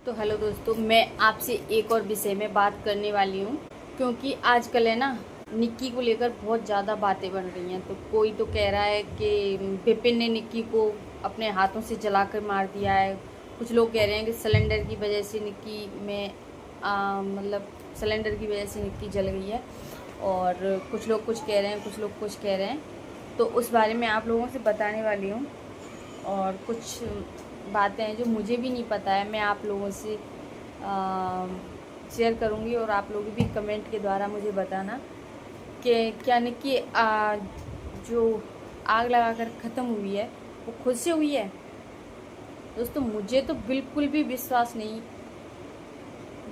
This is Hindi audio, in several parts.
तो हेलो दोस्तों, मैं आपसे एक और विषय में बात करने वाली हूँ क्योंकि आजकल है ना, निक्की को लेकर बहुत ज़्यादा बातें बन रही हैं। तो कोई तो कह रहा है कि विपिन ने निक्की को अपने हाथों से जलाकर मार दिया है। कुछ लोग कह रहे हैं कि सिलेंडर की वजह से निक्की में मतलब सिलेंडर की वजह से निक्की जल गई है। और कुछ लोग कुछ कह रहे हैं, कुछ लोग कुछ कह रहे हैं। तो उस बारे में आप लोगों से बताने वाली हूँ। और कुछ बातें हैं जो मुझे भी नहीं पता है, मैं आप लोगों से शेयर करूँगी और आप लोग भी कमेंट के द्वारा मुझे बताना कि क्या निक्की जो आग लगाकर ख़त्म हुई है वो खुद से हुई है। दोस्तों, मुझे तो बिल्कुल भी विश्वास नहीं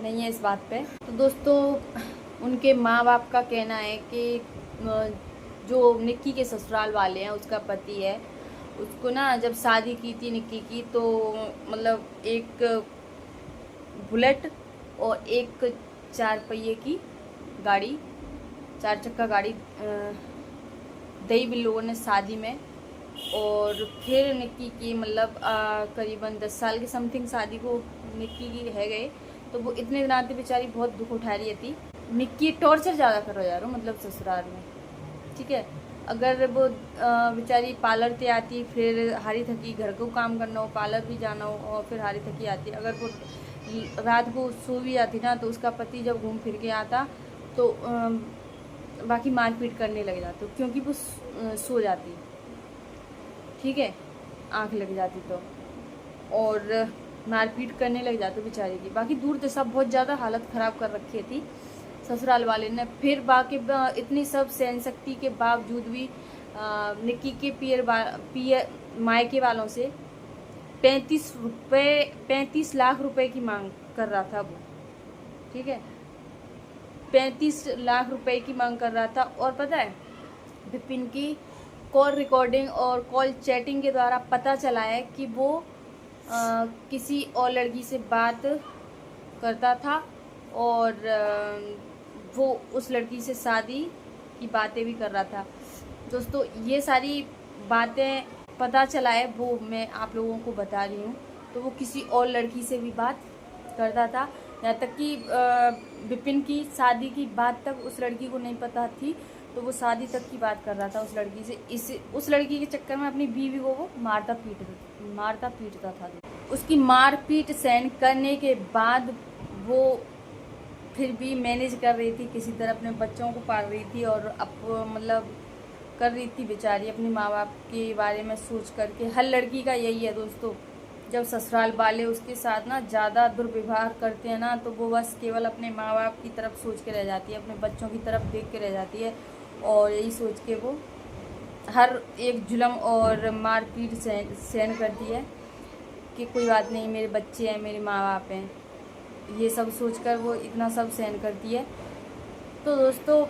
है इस बात पे। तो दोस्तों, उनके माँ बाप का कहना है कि जो निक्की के ससुराल वाले हैं, उसका पति है, उसको ना जब शादी की थी निक्की की, तो मतलब एक बुलेट और एक 4 पहिए की गाड़ी, 4 चक्का गाड़ी दी भी लोगों ने शादी में। और फिर निक्की की मतलब करीबन 10 साल की समथिंग शादी को निक्की की है गए। तो वो इतने दिन आती बेचारी बहुत दुख उठा रही थी। निक्की टॉर्चर ज़्यादा करो यार, मतलब ससुराल में, ठीक है। अगर वो बेचारी पार्लर से आती, फिर हारी थकी घर को काम करना हो, पार्लर भी जाना हो, और फिर हारी थकी आती, अगर वो रात को सो भी जाती ना, तो उसका पति जब घूम फिर के आता तो बाकी मारपीट करने लग जाते, क्योंकि वो सो जाती, ठीक है, आँख लग जाती तो, और मारपीट करने लग जाते बेचारी की। बाकी दूर से सब बहुत ज़्यादा हालत ख़राब कर रखी थी ससुराल वाले ने। फिर बाकी इतनी सब सहन शक्ति के बावजूद भी निक्की के पियर मायके वालों से 35 लाख रुपए की मांग कर रहा था वो, ठीक है। 35 लाख रुपए की मांग कर रहा था। और पता है, विपिन की कॉल रिकॉर्डिंग और कॉल चैटिंग के द्वारा पता चला है कि वो किसी और लड़की से बात करता था, और वो उस लड़की से शादी की बातें भी कर रहा था। दोस्तों, ये सारी बातें पता चला है, वो मैं आप लोगों को बता रही हूँ। तो वो किसी और लड़की से भी बात करता था, यहाँ तक कि विपिन की शादी की बात तक उस लड़की को नहीं पता थी। तो वो शादी तक की बात कर रहा था उस लड़की से। उस लड़की के चक्कर में अपनी बीवी को वो मारता पीटता था। उसकी मारपीट सहन करने के बाद वो फिर भी मैनेज कर रही थी, किसी तरह अपने बच्चों को पाल रही थी, और मतलब कर रही थी बेचारी अपने माँ बाप के बारे में सोच करके। हर लड़की का यही है दोस्तों, जब ससुराल वाले उसके साथ ना ज़्यादा दुर्व्यवहार करते हैं ना, तो वो बस केवल अपने माँ बाप की तरफ सोच के रह जाती है, अपने बच्चों की तरफ देख के रह जाती है, और यही सोच के वो हर एक जुल्म और मारपीट सहन करती है कि कोई बात नहीं, मेरे बच्चे हैं, मेरे माँ बाप हैं, ये सब सोचकर वो इतना सब सहन करती है। तो दोस्तों,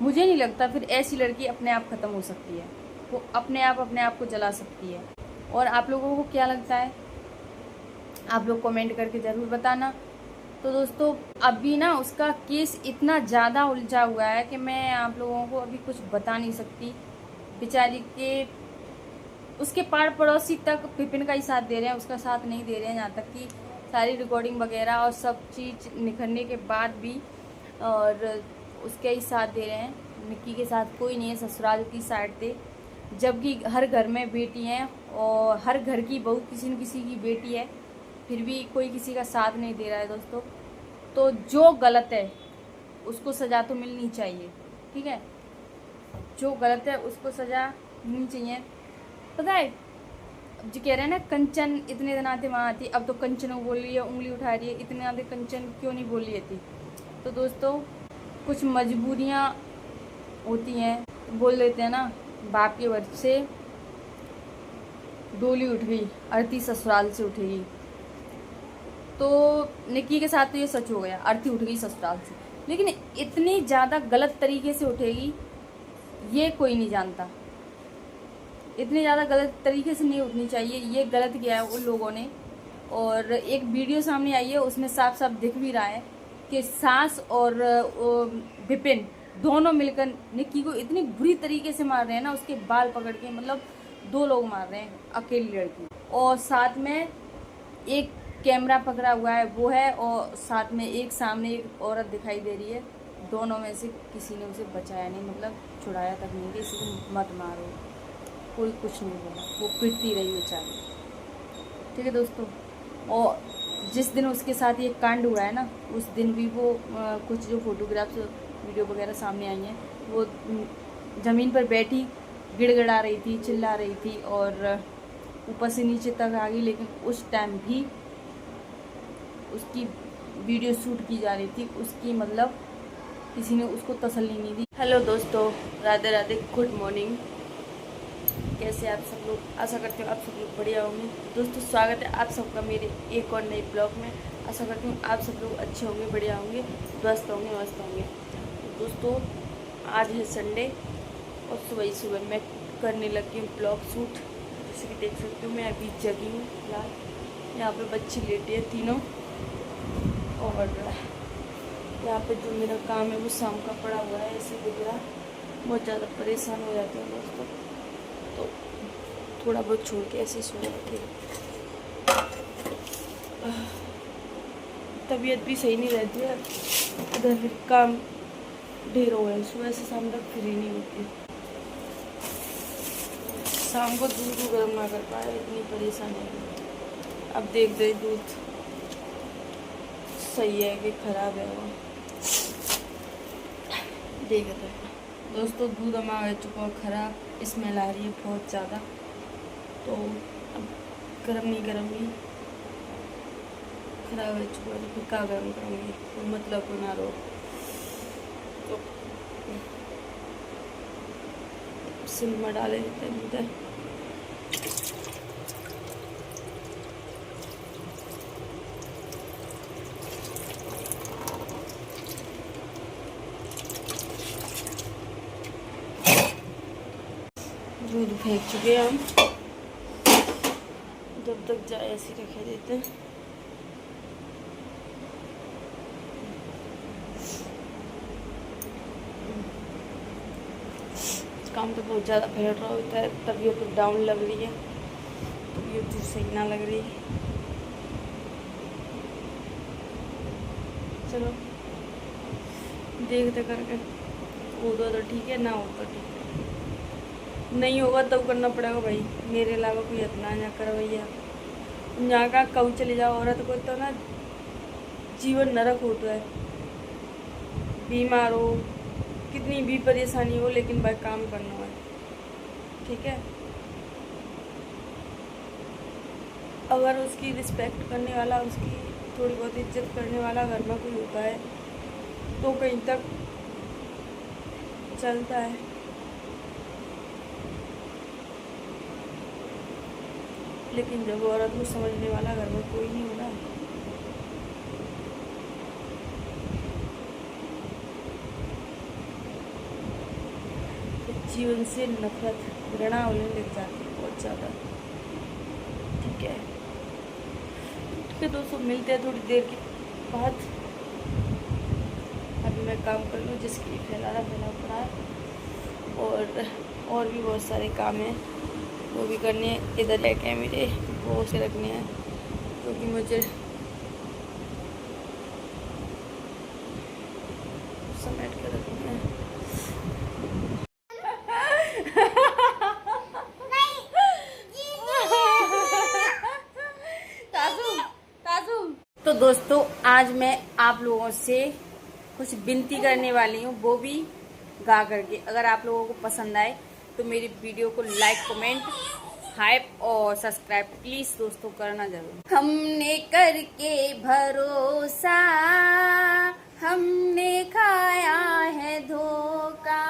मुझे नहीं लगता फिर ऐसी लड़की अपने आप ख़त्म हो सकती है, वो अपने आप को जला सकती है। और आप लोगों को क्या लगता है, आप लोग कमेंट करके ज़रूर बताना। तो दोस्तों, अभी ना उसका केस इतना ज़्यादा उलझा हुआ है कि मैं आप लोगों को अभी कुछ बता नहीं सकती। बेचारी के उसके पाड़ पड़ोसी तक विपिन का ही साथ दे रहे हैं, उसका साथ नहीं दे रहे हैं, यहाँ तक कि सारी रिकॉर्डिंग वगैरह और सब चीज़ निखरने के बाद भी और उसके ही साथ दे रहे हैं। निक्की के साथ कोई नहीं है ससुराल की साइड से, जबकि हर घर में बेटी हैं और हर घर की बहू किसी न किसी की बेटी है, फिर भी कोई किसी का साथ नहीं दे रहा है दोस्तों। तो जो गलत है उसको सज़ा तो मिलनी चाहिए, ठीक है, जो गलत है उसको सज़ा मिलनी चाहिए। पता है, जो कह रहे हैं ना, कंचन इतने दिन आते वहाँ आती, अब तो कंचन बोल रही है, उंगली उठा रही है, इतने आते कंचन क्यों नहीं बोल रही थी। तो दोस्तों, कुछ मजबूरियाँ होती हैं, बोल देते हैं ना, बाप के वर्ष से डोली उठ गई, अर्थी ससुराल से उठेगी। तो निक्की के साथ तो ये सच हो गया, अर्थी उठ गई ससुराल से, लेकिन इतनी ज़्यादा गलत तरीके से उठेगी ये कोई नहीं जानता। इतनी ज़्यादा गलत तरीके से नहीं उठनी चाहिए, ये गलत किया है उन लोगों ने। और एक वीडियो सामने आई है, उसमें साफ साफ दिख भी रहा है कि सास और विपिन दोनों मिलकर निक्की को इतनी बुरी तरीके से मार रहे हैं ना, उसके बाल पकड़ के, मतलब 2 लोग मार रहे हैं अकेली लड़की, और साथ में एक कैमरा पकड़ा हुआ है वो है, और साथ में एक सामने एक औरत दिखाई दे रही है। दोनों में से किसी ने उसे बचाया नहीं, मतलब छुड़ाया तक नहीं कि इसी को मत मारो, कोई कुछ नहीं बोला, वो पिटती रही बेचारी। ठीक है दोस्तों, और जिस दिन उसके साथ ये कांड हुआ है ना, उस दिन भी वो कुछ जो फोटोग्राफ्स वीडियो वगैरह सामने आई हैं, वो ज़मीन पर बैठी गिड़गिड़ा रही थी, चिल्ला रही थी और ऊपर से नीचे तक आ गई। लेकिन उस टाइम भी उसकी वीडियो शूट की जा रही थी, उसकी मतलब किसी ने उसको तसल्ली नहीं दी। हेलो दोस्तों, राधे राधे, गुड मॉर्निंग। कैसे आप सब लोग? आशा करती हूँ आप सब लोग बढ़िया होंगे। दोस्तों स्वागत है आप सबका मेरे एक और नए ब्लॉग में। आशा करती हूँ आप सब लोग अच्छे होंगे, बढ़िया होंगे, स्वस्थ होंगे, मस्त होंगे। तो दोस्तों आज है संडे और सुबह ही सुबह मैं करने लगी हूँ ब्लॉग शूट। जैसे कि देख सकते हो मैं अभी जगी हूँ फिलहाल। यहाँ पे बच्ची लेटी है तीनों, और यहाँ पे जो मेरा काम है वो शाम का पड़ा हुआ है। ऐसे गुजरा बहुत ज़्यादा परेशान हो जाते हैं दोस्तों, तो थोड़ा बहुत छोड़ के ऐसे सो जाती है। तबीयत भी सही नहीं रहती है, उधर फिर काम ढेर हो गया, सुबह से शाम तक फ्री नहीं होती। शाम को दूध गर्म ना कर पाए, इतनी परेशानी है। अब देख दे दूध सही है कि खराब है वो, देखते हैं दोस्तों। दूध हमारा हो चुका है खराब, स्मेल आ रही है बहुत ज़्यादा। तो अब गर्म नहीं खराब हो चुका है, फिर क्या गर्म करूँगी, तो मतलब बना रो। तो सिल में डाले देते हैं इधर। दूध फेंक चुके हैं हम, जब तक जाए ऐसे रखे देते हैं। काम तो बहुत ज़्यादा फैल रहा होता है, तबीयत तो डाउन लग रही है, तबीयत तो सही ना लग रही है। चलो देखते करके, होगा तो ठीक है, ना हो तो ठीक है। नहीं होगा तब करना पड़ेगा भाई, मेरे अलावा कोई इतना ना कर भैया। यहाँ का कब चले जाओ औरत को तो ना जीवन नरक होता है। बीमार हो, कितनी भी परेशानी हो, लेकिन भाई काम करना है, ठीक है। अगर उसकी रिस्पेक्ट करने वाला, उसकी थोड़ी बहुत इज्जत करने वाला घर में कोई होता है तो कहीं तक चलता है। लेकिन जब औरत को समझने वाला घर में कोई नहीं होता, तो जीवन से नफरत, घृणा होने लग जाती है बहुत ज़्यादा। ठीक है दोस्तों, मिलते हैं थोड़ी देर के बाद। अभी मैं काम कर लूँ, जिसके लिए फैला पड़ा है, और भी बहुत सारे काम हैं वो भी करने हैं। इधर लेके मेरे वो से रखने हैं, क्योंकि मुझे समेट के रखने हैं। तो दोस्तों आज मैं आप लोगों से कुछ विनती करने वाली हूँ, वो भी गा करके। अगर आप लोगों को पसंद आए तो मेरी वीडियो को लाइक, कमेंट, हाइप और सब्सक्राइब प्लीज दोस्तों करना जरूर। हमने करके भरोसा, हमने खाया है धोखा,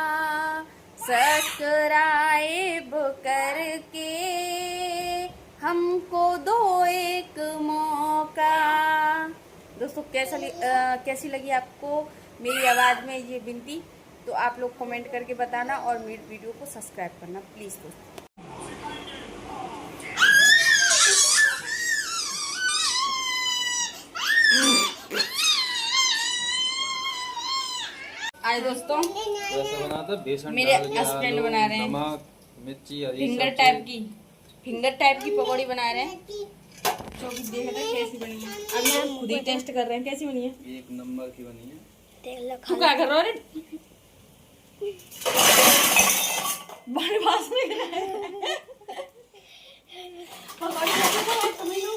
सब्सक्राइब करके हमको दो एक मौका। दोस्तों कैसी लगी आपको मेरी आवाज़ में ये विनती, तो आप लोग कमेंट करके बताना और मेरी वीडियो को सब्सक्राइब करना प्लीज़ दोस्तों। आज दोस्तों बना था बेसन मेरे हस्बैंड बना रहे हैं नमक, मिर्ची, फिंगर टाइप की पकौड़ी बना रहे हैं। बच्चों की देख रहे हैं कैसी बनी है। अभी हम खुद ही टेस्ट कर रहे हैं कैसी बनी है। एक नंबर की बनी है। तू क्या कर रहा है? बड़े पास में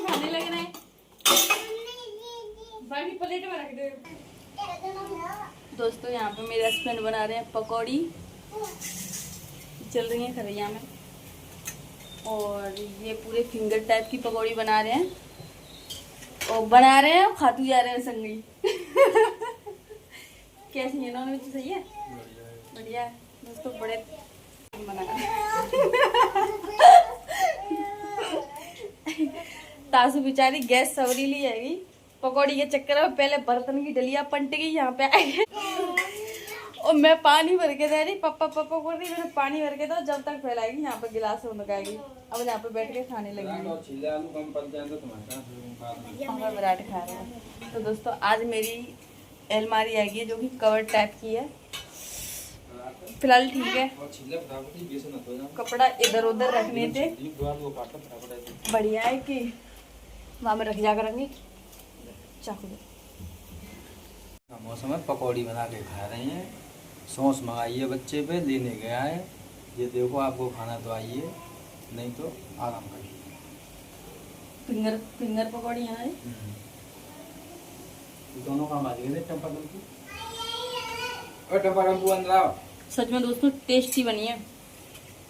खाने लग रहे हैं। बाकी प्लेट में रख दे। दोस्तों यहाँ पे मेरे हस्बैंड बना रहे हैं पकौड़ी, चल रही है खरैया में। और ये पूरे फिंगर टाइप की पकौड़ी बना रहे हैं और बना रहे हैं और खाते जा रहे हैं संगी। कैसी है नॉन वेज? सही है, बढ़िया है दोस्तों। बड़े बना तासू बेचारी गैस सवरी ली जाएगी पकौड़ी के चक्कर में। पहले बर्तन की डलिया पलट गई, यहाँ पे आए और मैं पानी भर के दे रही, पप्पा पप्पा बोल रही मैंने पानी भर के दो, जब तक फैलाएगी यहाँ पे गिलास में लगाएगी। अब यहाँ पे बैठ के खाने लगेगी। हम विराट खा रहे हैं। तो दोस्तों आज मेरी अलमारी आएगी जो कि कवर टाइप की है। फिलहाल ठीक है, कपड़ा इधर उधर रखने थे, बढ़िया है कि वहाँ में रख जा करेंगे। चाकू मौसम में पकौड़ी बना के खा रहे हैं। सॉस मंगाई है बच्चे पे, लेने गया है। ये देखो आपको खाना तो आइए, नहीं तो आराम करिए। फिंगर पकौड़ी है ना ये? दोनों काम आ जाएंगे। टम्पा टम्पू और टम्पा टम्पू अंदर आओ। सच में दोस्तों टेस्टी बनी है।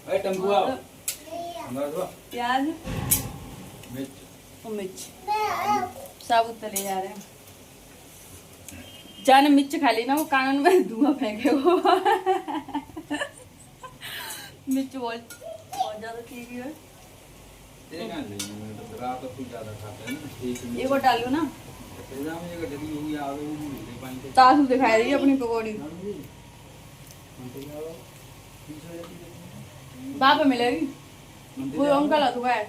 अरे टम्पू आओ अंदर आओ। प्याज मिर्च और मिर्च साबुत तले जा रहे हैं। जाने मिर्च खा ली ना वो कानून में धुआं फेंके वो। मिर्च बहुत ज्यादा तीखी है। एक और डालो ना। तासू दिखाई रही है अपनी पकौड़ी। वहाँ पे मिलेगी वो अंकल है दुकान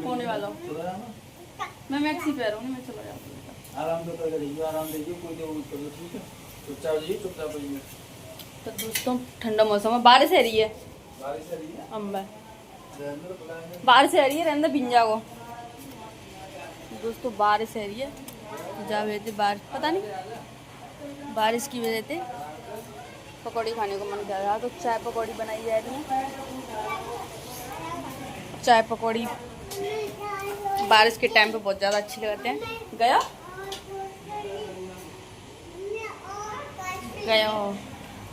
होने वाला। मैं मैक्सी पे रहा हूँ, मैं चला जाता हूँ। आराम से करके देखिए, आराम देखिए, कोई देर करो, ठीक है? चुपचाप जाइए, चुपचाप आइए। तो दोस्तों ठंडा मौसम है, बारिश आ रही है। बारिश आ रही है। अम्बा बारिश आ रही है, रहने बिंजा को। दोस्तों बारिश आ रही है, जा वजह से बारिश पता नहीं बारिश की वजह से पकौड़ी खाने को मन कर रहा। तो चाय पकौड़ी बनाई जा रही है। चाय पकौड़ी बारिश के टाइम पे बहुत ज़्यादा अच्छे लगते हैं। गया गया हो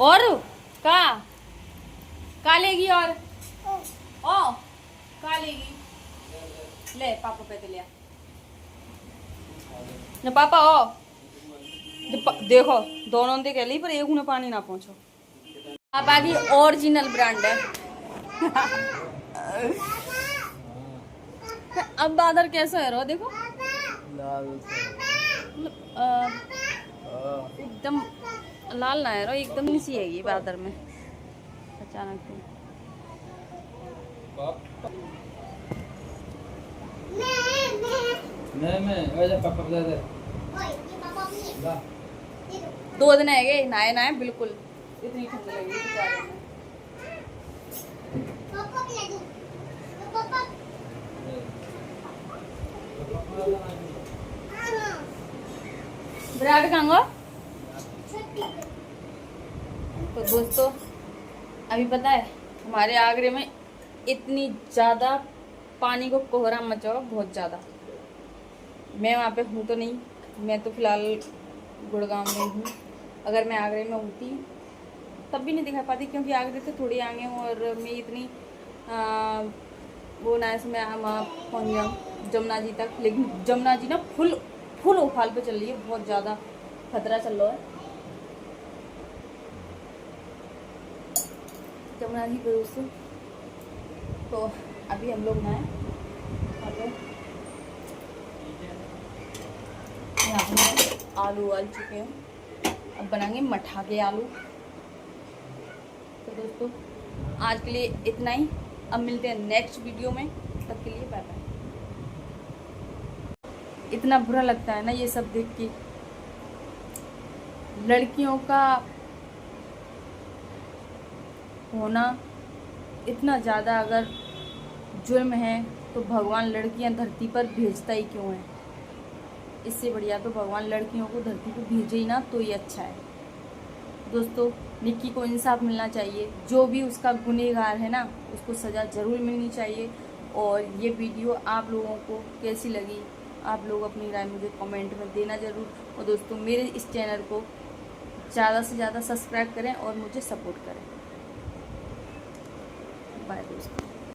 और का लेगी और ओ का लेगी ले पापा पे तो लिया ना पापा ओ देखो दोनों दे ली पर एक उन्हें पानी ना पहुंचो। पापा की ओरिजिनल ब्रांड है। अब बादल कैसा है रो देखो एकदम लाल ना है रो, एकदम नीची है ये बादल में अचानक से। दो दिन है गए नहाए नहाए बिल्कुल, इतनी ठंड लगी बेचारे में। विराट खाऊंगा। तो दोस्तों अभी पता है हमारे आगरे में इतनी ज़्यादा पानी को कोहरा मचा हुआ, बहुत ज़्यादा। मैं वहाँ पे हूँ तो नहीं, मैं तो फिलहाल गुड़गांव में हूँ। अगर मैं आगरे में होती तब भी नहीं दिखा पाती, क्योंकि आगरे से थोड़ी आगे हूँ और मैं इतनी वो ना इसमें वहाँ पहुँच जाऊँ जमुना जी तक। लेकिन जमुना जी ना फुल उफाल पे चल रही है, बहुत ज़्यादा खतरा चल रहा है जमुना जी पे दोस्तों। तो अभी हम लोग नहाए यहाँ पे आलू उबाल चुके हैं, अब बनाएंगे मठा के आलू। तो दोस्तों आज के लिए इतना ही, अब मिलते हैं नेक्स्ट वीडियो में, तब के लिए बाय बाय। इतना बुरा लगता है ना ये सब देख के, लड़कियों का होना इतना ज़्यादा अगर जुर्म है तो भगवान लड़कियां धरती पर भेजता ही क्यों है। इससे बढ़िया तो भगवान लड़कियों को धरती पर भेजे ही ना, तो ये अच्छा है। दोस्तों निक्की को इंसाफ मिलना चाहिए, जो भी उसका गुनहगार है ना उसको सज़ा ज़रूर मिलनी चाहिए। और ये वीडियो आप लोगों को कैसी लगी, आप लोग अपनी राय मुझे कमेंट में देना ज़रूर। और दोस्तों मेरे इस चैनल को ज़्यादा से ज़्यादा सब्सक्राइब करें और मुझे सपोर्ट करें। बाय दोस्तों।